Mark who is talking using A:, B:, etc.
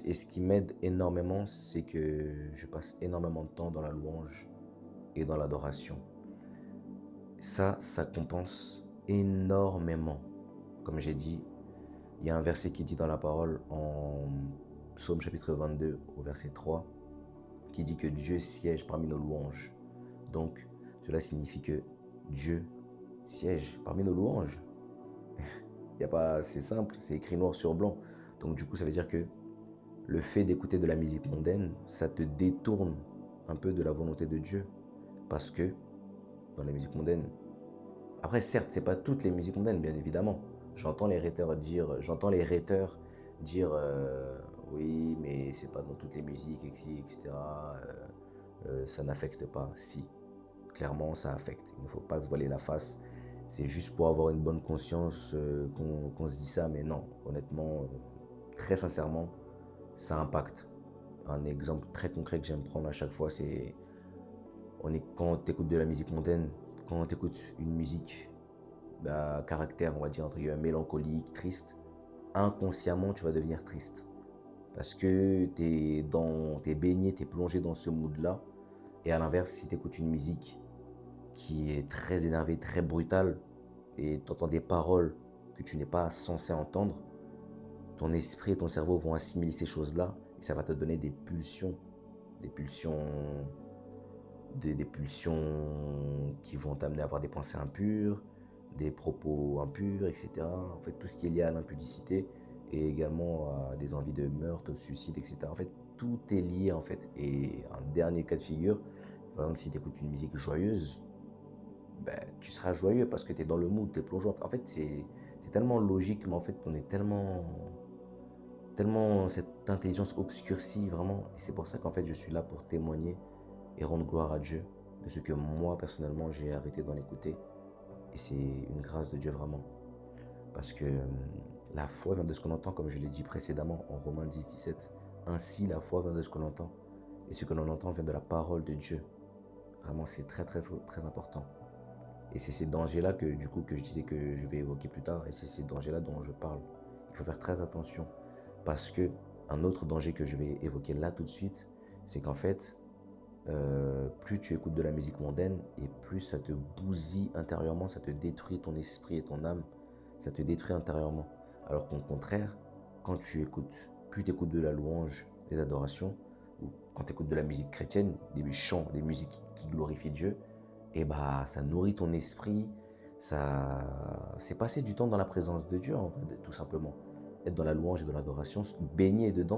A: et ce qui m'aide énormément, c'est que je passe énormément de temps dans la louange et dans l'adoration. Ça compense énormément. Comme j'ai dit, il y a un verset qui dit dans la parole en Psaume chapitre 22 au verset 3 qui dit que Dieu siège parmi nos louanges. Donc, cela signifie que Dieu siège parmi nos louanges. Il y a pas, c'est simple, c'est écrit noir sur blanc. Donc du coup, ça veut dire que le fait d'écouter de la musique mondaine, ça te détourne un peu de la volonté de Dieu. Parce que dans la musique mondaine, après certes, c'est pas toutes les musiques mondaines, bien évidemment. J'entends les haters dire oui, mais c'est pas dans toutes les musiques, etc. Ça n'affecte pas. Si, clairement, ça affecte. Il ne faut pas se voiler la face. C'est juste pour avoir une bonne conscience qu'on se dit ça, mais non, honnêtement, très sincèrement, ça impacte. Un exemple très concret que j'aime prendre à chaque fois, c'est quand tu écoutes de la musique mondaine, quand tu écoutes une musique à caractère, on va dire, entre guillemets, mélancolique, triste, inconsciemment, tu vas devenir triste. Parce que t'es baigné, t'es plongé dans ce mood-là. Et à l'inverse, si tu écoutes une musique qui est très énervée, très brutale, et tu entends des paroles que tu n'es pas censé entendre, ton esprit et ton cerveau vont assimiler ces choses-là, et ça va te donner des pulsions, des pulsions qui vont t'amener à avoir des pensées impures, des propos impurs, etc. En fait, tout ce qui est lié à l'impudicité et également à des envies de meurtre, de suicide, etc. En fait, tout est lié en fait. Et un dernier cas de figure, par exemple, si tu écoutes une musique joyeuse, ben, tu seras joyeux parce que tu es dans le mood, tu es plongeant. En fait, c'est tellement logique, mais en fait, on est tellement cette intelligence obscurcie, vraiment. Et c'est pour ça qu'en fait, je suis là pour témoigner et rendre gloire à Dieu de ce que moi, personnellement, j'ai arrêté d'en écouter. Et c'est une grâce de Dieu, vraiment. Parce que la foi vient de ce qu'on entend, comme je l'ai dit précédemment en Romains 10, 17. Ainsi, la foi vient de ce qu'on entend. Et ce que l'on entend vient de la parole de Dieu. Vraiment, c'est très, très, très important. Et c'est ces dangers-là que, du coup, que je disais que je vais évoquer plus tard. Et c'est ces dangers-là dont je parle. Il faut faire très attention. Parce que un autre danger que je vais évoquer là tout de suite, c'est qu'en fait, plus tu écoutes de la musique mondaine et plus ça te bousille intérieurement, ça te détruit ton esprit et ton âme, ça te détruit intérieurement. Alors qu'au contraire, plus tu écoutes de la louange, des adorations, ou quand tu écoutes de la musique chrétienne, des chants, des musiques qui glorifient Dieu, et bah ça nourrit ton esprit, c'est passer du temps dans la présence de Dieu en vrai, tout simplement. Être dans la louange et dans l'adoration, baigner dedans,